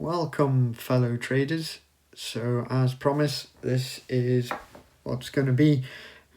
Welcome, fellow traders. So, as promised, this is what's going to be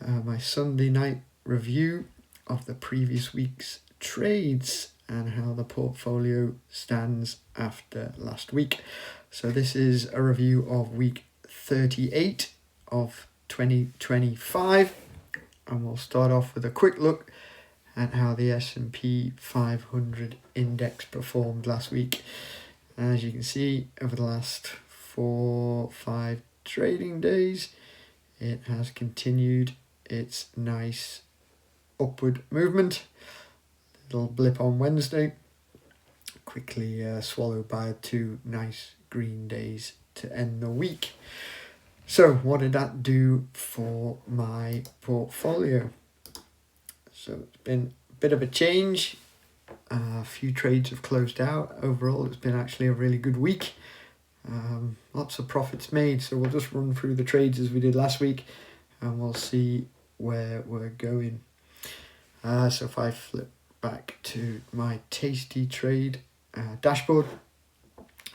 my Sunday night review of the previous week's trades and how the portfolio stands after last week. So, this is a review of week 38 of 2025, and we'll start off with a quick look at how the S&P 500 index performed last week. As you can see, over the last 4-5 trading days, it has continued its nice upward movement. Little blip on Wednesday, quickly swallowed by 2 nice green days to end the week. So what did that do for my portfolio? So it's been a bit of a change. A few trades have closed out. Overall, it's been actually a really good week. Lots of profits made. So we'll just run through the trades as we did last week, and we'll see where we're going. So if I flip back to my Tasty Trade dashboard,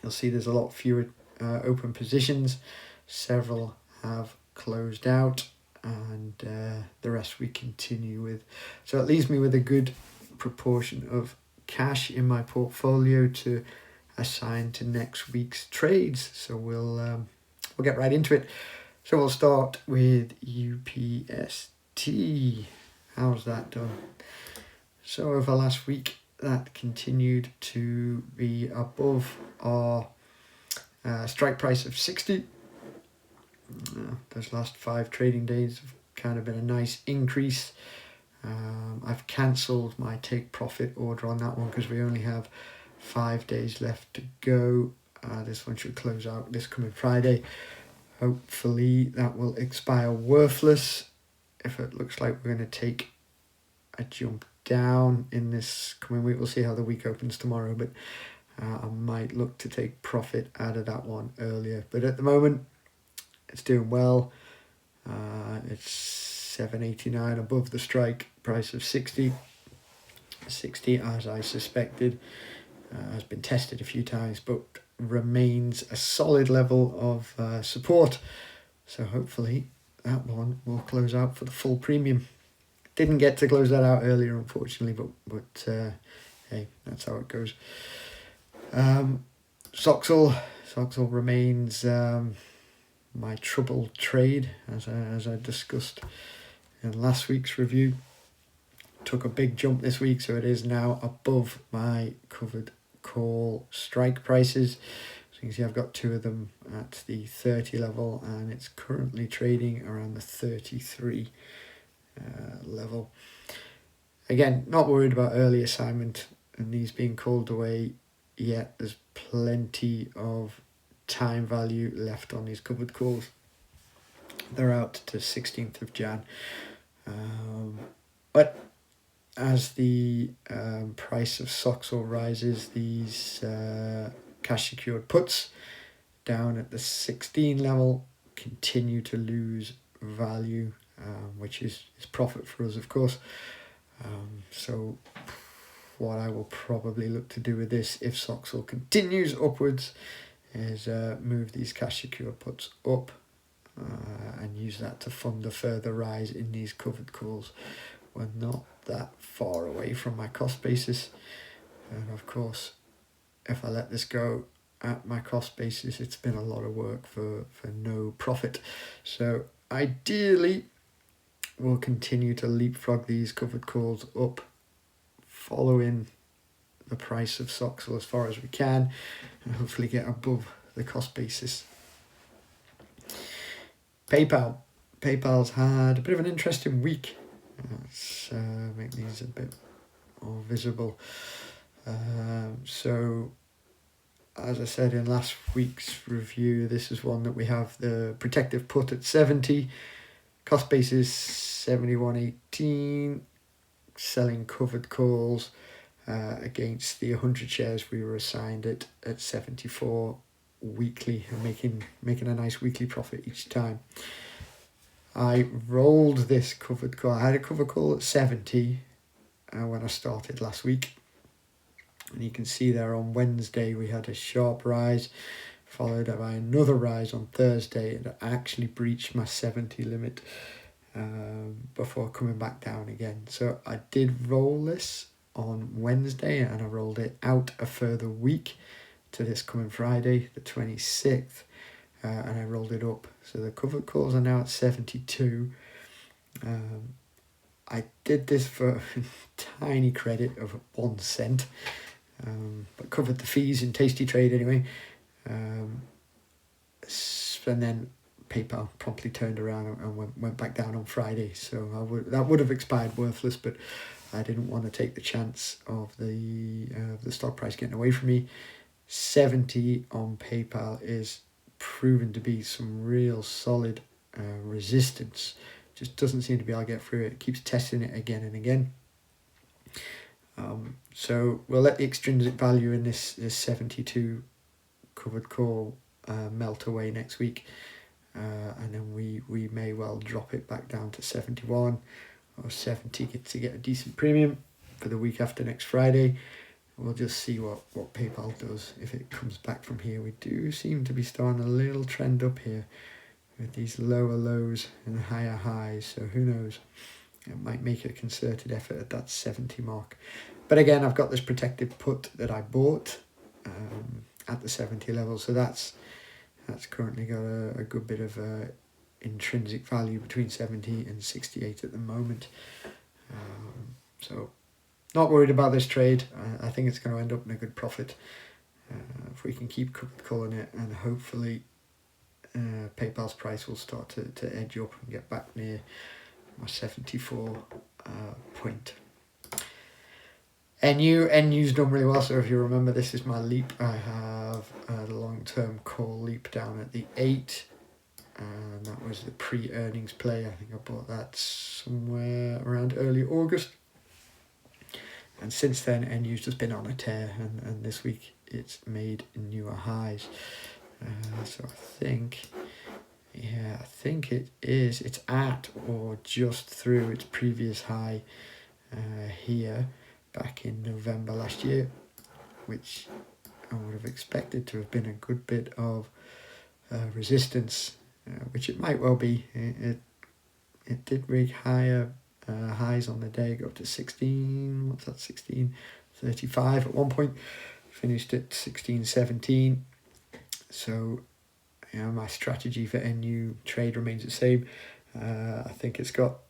you'll see there's a lot fewer open positions. Several have closed out, and the rest we continue with. So it leaves me with a good proportion of cash in my portfolio to assign to next week's trades. So we'll get right into it. So we'll start with UPST. How's that done? So over last week, that continued to be above our strike price of 60. Those last 5 trading days have kind of been a nice increase. I've cancelled my take profit order on that one because we only have 5 days left to go. This one should close out this coming Friday. Hopefully that will expire worthless. If it looks like we're going to take a jump down in this coming week, we'll see how the week opens tomorrow, but I might look to take profit out of that one earlier. But at the moment, it's doing well. It's $7.89 above the strike price of 60. 60, as I suspected, has been tested a few times, but remains a solid level of support. So hopefully that one will close out for the full premium. Didn't get to close that out earlier, unfortunately, but hey, that's how it goes. Soxol remains my troubled trade, as I discussed in last week's review. Took a big jump this week, so it is now above my covered call strike prices. So you can see I've got 2 of them at the 30 level, and it's currently trading around the 33 level. Again, not worried about early assignment and these being called away yet. There's plenty of time value left on these covered calls. They're out to 16th of Jan. But as the price of Soxol rises, these cash secured puts down at the 16 level continue to lose value, which is profit for us, of course. So what I will probably look to do with this, if Soxol continues upwards, is move these cash secured puts up and use that to fund a further rise in these covered calls. We're not that far away from my cost basis, and of course if I let this go at my cost basis, it's been a lot of work for no profit. So ideally we'll continue to leapfrog these covered calls up, following the price of Soxol as far as we can, and hopefully get above the cost basis. PayPal's had a bit of an interesting week. Let's make these a bit more visible. So as I said in last week's review, this is one that we have the protective put at 70, cost basis 71.18, selling covered calls against the 100 shares we were assigned at 74 weekly, and making a nice weekly profit each time. I rolled this covered call. I had a covered call at 70 when I started last week. And you can see there on Wednesday we had a sharp rise, followed by another rise on Thursday that actually breached my 70 limit before coming back down again. So I did roll this on Wednesday, and I rolled it out a further week to this coming Friday, the 26th, and I rolled it up. So the covered calls are now at 72. I did this for tiny credit of 1 cent, but covered the fees in Tasty Trade anyway. And then PayPal promptly turned around and went back down on Friday. So that would have expired worthless, but I didn't want to take the chance of the stock price getting away from me. 70 on PayPal is proven to be some real solid resistance. Just doesn't seem to be able to get through it. It keeps testing it again and again. So we'll let the extrinsic value in this 72 covered call melt away next week, and then we may well drop it back down to 71 or 70 to get a decent premium for the week after next Friday. We'll just see what PayPal does if it comes back from here. We do seem to be starting a little trend up here with these lower lows and higher highs, so who knows, it might make a concerted effort at that 70 mark. But again, I've got this protected put that I bought at the 70 level, so that's currently got a good bit of intrinsic value between 70 and 68 at the moment. So not worried about this trade. I think it's going to end up in a good profit if we can keep calling it, and hopefully PayPal's price will start to edge up and get back near my 74 point. NU's done really well, so if you remember, this is my leap. I have the long-term call leap down at the 8, and that was the pre-earnings play. I think I bought that somewhere around early August, and since then NU's just been on a tear, and this week it's made newer highs. So I think it's at or just through its previous high here back in November last year, which I would have expected to have been a good bit of resistance, which it might well be. It did reach higher highs on the day, go up to 16.35 at one point, finished at 16.17. So my strategy for NU trade remains the same. I think it's got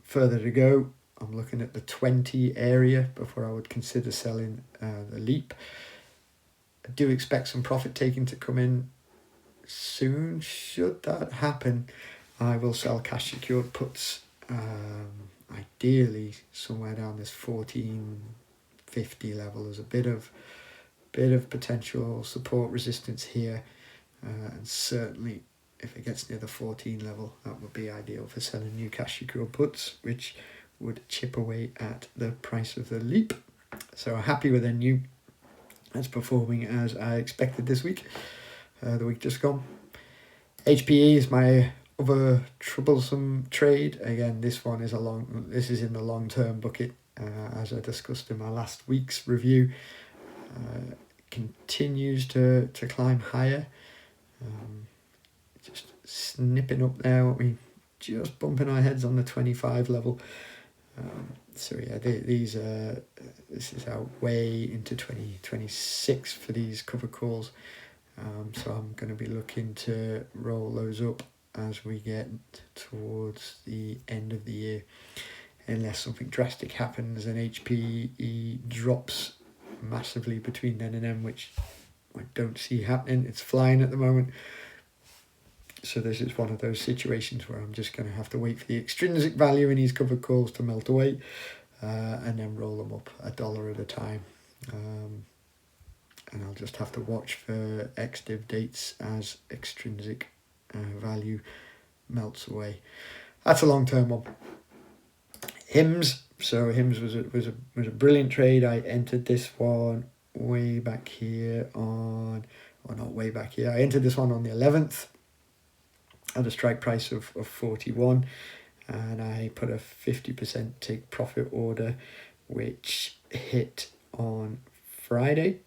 further to go. I'm looking at the 20 area before I would consider selling the leap. I do expect some profit taking to come in soon. Should that happen, I will sell cash secured puts, ideally somewhere down this 14.50 level. There's a bit of potential support resistance here, and certainly if it gets near the 14 level, that would be ideal for selling new cash secured puts, which would chip away at the price of the leap. So happy with NU. It's performing as I expected this week, the week just gone. HPE is my other troublesome trade. Again, this is in the long-term bucket, as I discussed in my last week's review. Continues to climb higher, just snipping up there, we just bumping our heads on the 25 level. So yeah, this is out way into 2026 for these cover calls. So I'm going to be looking to roll those up as we get towards the end of the year, unless something drastic happens and HPE drops massively between then and then, which I don't see happening. It's flying at the moment. So this is one of those situations where I'm just going to have to wait for the extrinsic value in these covered calls to melt away, and then roll them up $1 at a time. And I'll just have to watch for ex-div dates as extrinsic value melts away. That's a long-term one. HIMS. So HIMS was a brilliant trade. I entered this one way back here on, or not way back here. I entered this one on the 11th at a strike price of 41, and I put a 50% take profit order, which hit on Friday,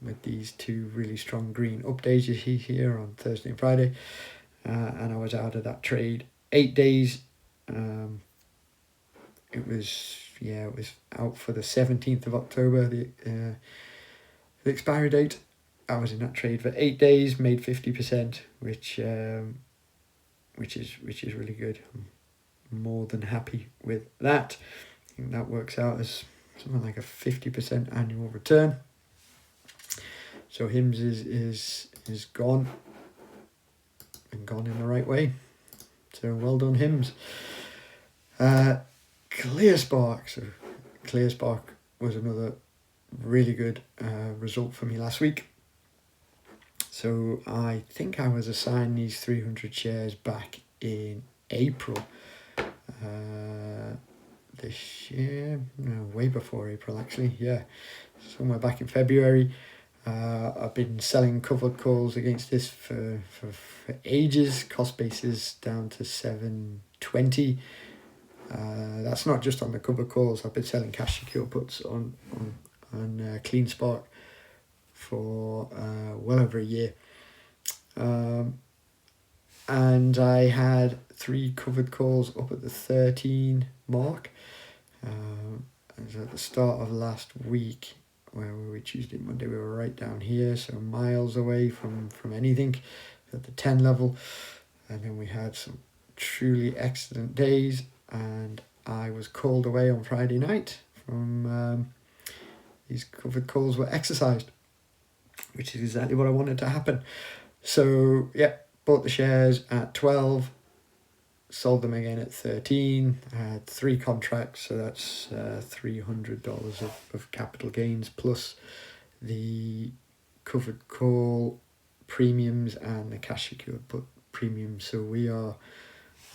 with these two really strong green updates you see here on Thursday and Friday, and I was out of that trade 8 days. It was out for the 17th of October, the expiry date. I was in that trade for 8 days, made 50%, which is really good. I'm more than happy with that. I think that works out as something like a 50% annual return. So HIMS is gone, and gone in the right way. So well done, HIMS. ClearSpark. So ClearSpark was another really good result for me last week. So I think I was assigned these 300 shares back in April this year. No, way before April actually. Yeah, somewhere back in February. I've been selling covered calls against this for ages. Cost basis down to 720. That's not just on the covered calls. I've been selling cash secure puts on CleanSpark for well over a year. And I had 3 covered calls up at the 13 mark. And at the start of last week, where were we? Tuesday, Monday, we were right down here, so miles away from anything at the 10 level. And then we had some truly excellent days, and I was called away on Friday night from these covered calls were exercised, which is exactly what I wanted to happen. So yeah, bought the shares at 12, sold them again at 13. I had 3 contracts, so that's $300 of capital gains plus the covered call premiums and the cash secured put premiums. So we are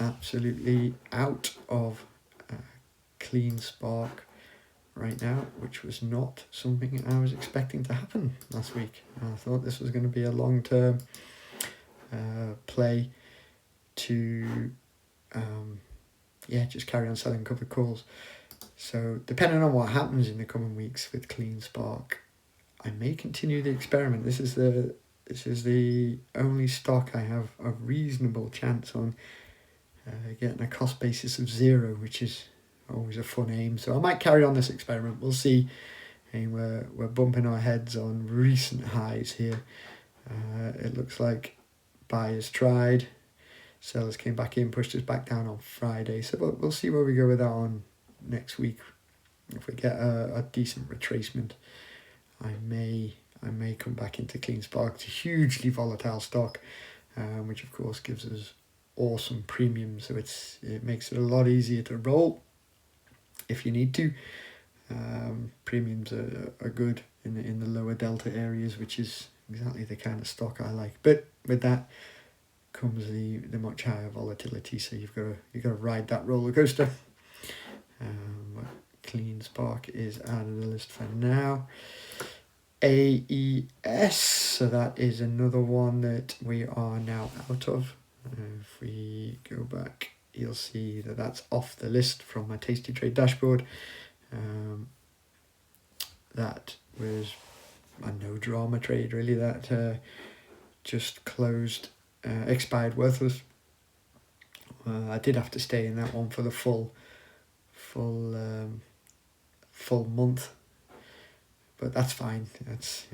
absolutely out of CleanSpark right now, which was not something I was expecting to happen last week. I thought this was going to be a long-term play to just carry on selling covered calls. So depending on what happens in the coming weeks with CleanSpark, I may continue the experiment. This is the only stock I have a reasonable chance on getting a cost basis of 0, which is always a fun aim. So I might carry on this experiment. We'll see. And we're bumping our heads on recent highs here. It looks like buyers tried, sellers came back in, pushed us back down on Friday. So we'll see where we go with that on next week. If we get a decent retracement, I may come back into CleanSpark. It's a hugely volatile stock, which of course gives us awesome premium. So it makes it a lot easier to roll if you need to. Premiums are good in the lower delta areas, which is exactly the kind of stock I like. But with that comes the much higher volatility, so you've got to ride that roller coaster. CleanSpark is out of the list for now. AES, so that is another one that we are now out of. If we go back, you'll see that that's off the list from my Tasty Trade dashboard. That was a no drama trade really, that just closed, expired worthless. I did have to stay in that one for the full month, but that's fine. That's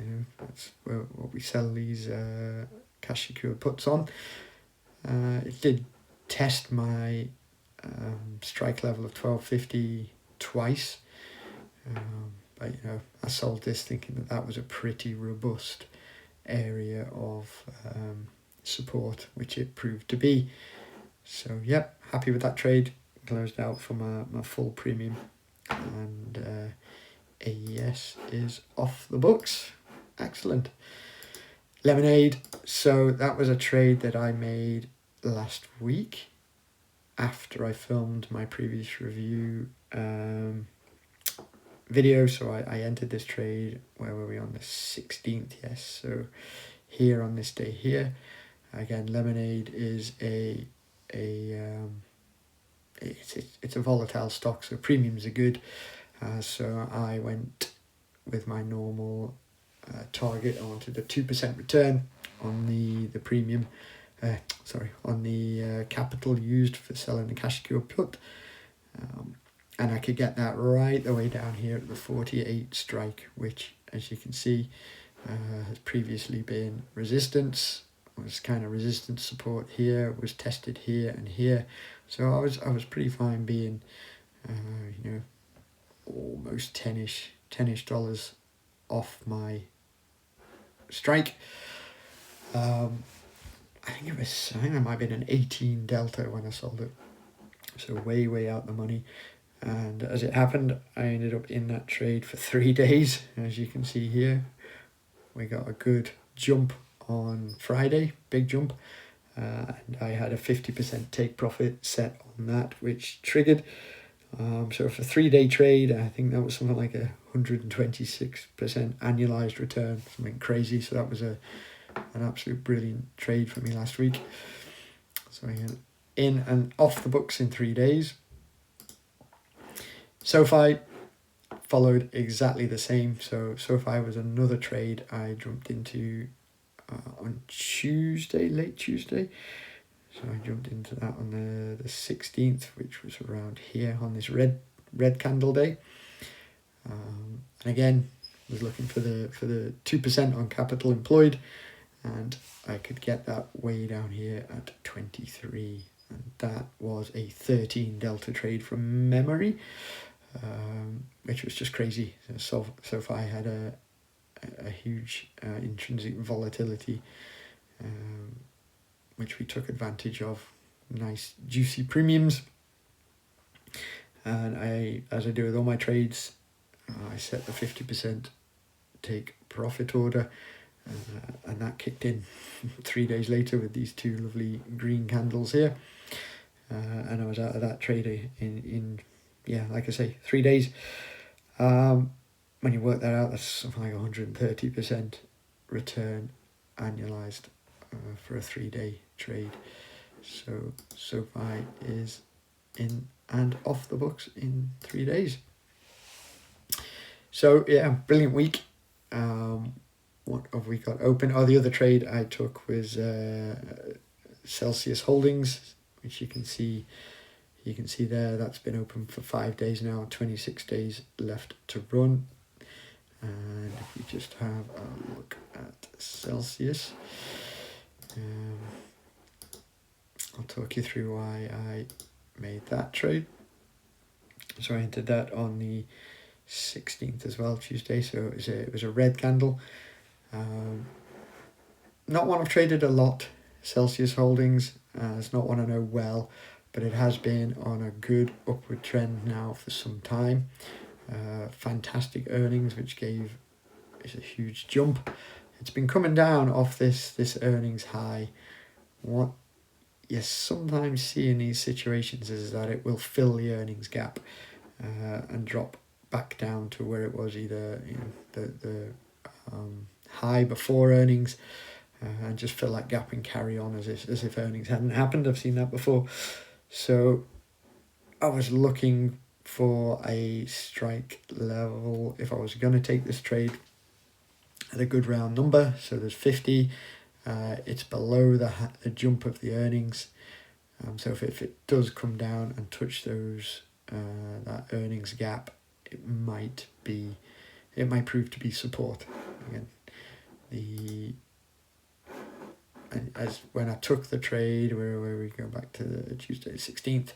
what we sell these cash secured puts on. It did test my strike level of 1250 twice, but I sold this thinking that was a pretty robust area of support, which it proved to be. So yep, happy with that trade. Closed out for my full premium, and AES is off the books. Excellent. Lemonade, so that was a trade that I made last week after I filmed my previous review video. So I entered this trade, where were we, on the 16th? Yes, so here on this day here. Again, Lemonade is it's a volatile stock, so premiums are good. So I went with my normal target. I wanted a 2% return on the premium, on the capital used for selling the cash secure put. And I could get that right the way down here at the 48 strike, which, as you can see, has previously been resistance. Was kind of resistance support here, was tested here and here. So I was pretty fine being, almost 10-ish dollars off my strike. I think it might have been an 18 delta when I sold it. So way out the money. And as it happened, I ended up in that trade for 3 days. As you can see here, we got a good jump on Friday, big jump. And I had a 50% take profit set on that, which triggered. So for a 3-day trade, I think that was something like 126% annualized return, something crazy. So that was an absolute brilliant trade for me last week. So in and off the books in 3 days. SoFi followed exactly the same. So SoFi was another trade I jumped into on Tuesday, late Tuesday. So I jumped into that on the 16th, which was around here on this red candle day. And again, was looking for the 2% on capital employed, and I could get that way down here at 23, and that was a 13 delta trade from memory. Which was just crazy. So SoFi had a huge intrinsic volatility, which we took advantage of. Nice juicy premiums. And as I do with all my trades, I set the 50% take profit order, and that kicked in 3 days later with these two lovely green candles here. And I was out of that trade in like I say, 3 days. When you work that out, that's something like 130% return annualized for a 3-day trade. So SoFi is in and off the books in 3 days. So yeah, brilliant week. What have we got open? The other trade I took was Celsius Holdings, which you can see there, that's been open for 5 days now, 26 days left to run. And if we just have a look at Celsius, I'll talk you through why I made that trade. So I entered that on the 16th as well, Tuesday. So it was a red candle. Not one I've traded a lot, Celsius Holdings. It's not one I know well, but it has been on a good upward trend now for some time. Fantastic earnings, which gave us a huge jump. It's been coming down off this earnings high. What you sometimes see in these situations is that it will fill the earnings gap and drop back down to where it was, either the high before earnings, and just fill that gap and carry on as if earnings hadn't happened. I've seen that before. So I was looking for a strike level if I was going to take this trade at a good round number. So there's 50. It's below the jump of the earnings. So if it does come down and touch those that earnings gap, it might prove to be support. Again, as when I took the trade, where we go back to the Tuesday 16th,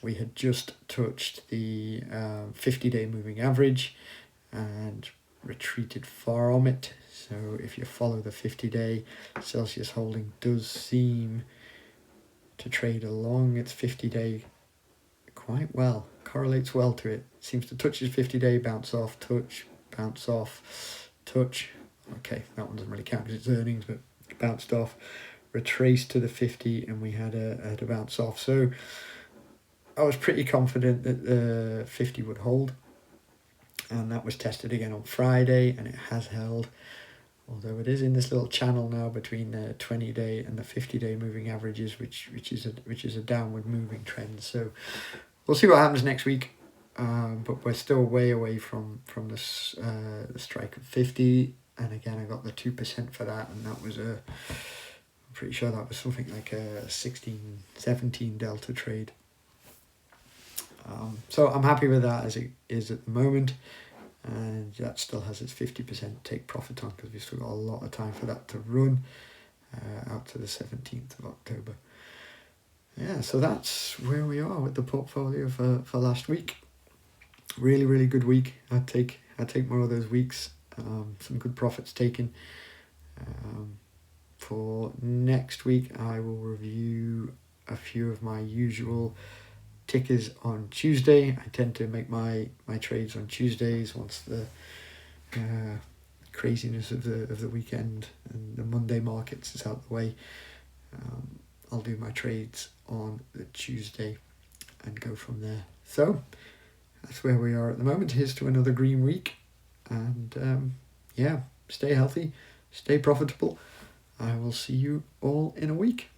we had just touched the 50-day moving average and retreated from it. So if you follow the 50-day, Celsius Holding does seem to trade along its 50-day quite well, correlates well to it. Seems to touch its 50-day, bounce off, touch, bounce off, touch. Okay, that one doesn't really count because it's earnings, but bounced off, retraced to the 50, and we had a bounce off. So I was pretty confident that the 50 would hold, and that was tested again on Friday, and it has held, although it is in this little channel now between the 20-day and the 50-day moving averages, which is a downward moving trend. So we'll see what happens next week. but we're still way away from this the strike of 50. And again, I got the 2% for that, and that was I'm pretty sure that was something like a 16, 17 delta trade. So I'm happy with that as it is at the moment, and that still has its 50% take profit on, because we've still got a lot of time for that to run out to the 17th of October. Yeah, so that's where we are with the portfolio for last week. Really, really good week. I'd take more of those weeks. Some good profits taken. For next week, I will review a few of my usual tickers on Tuesday. I tend to make my trades on Tuesdays once the craziness of the weekend and the Monday markets is out of the way. I'll do my trades on the Tuesday and go from there. So that's where we are at the moment. Here's to another green week, and stay healthy, stay profitable. I will see you all in a week.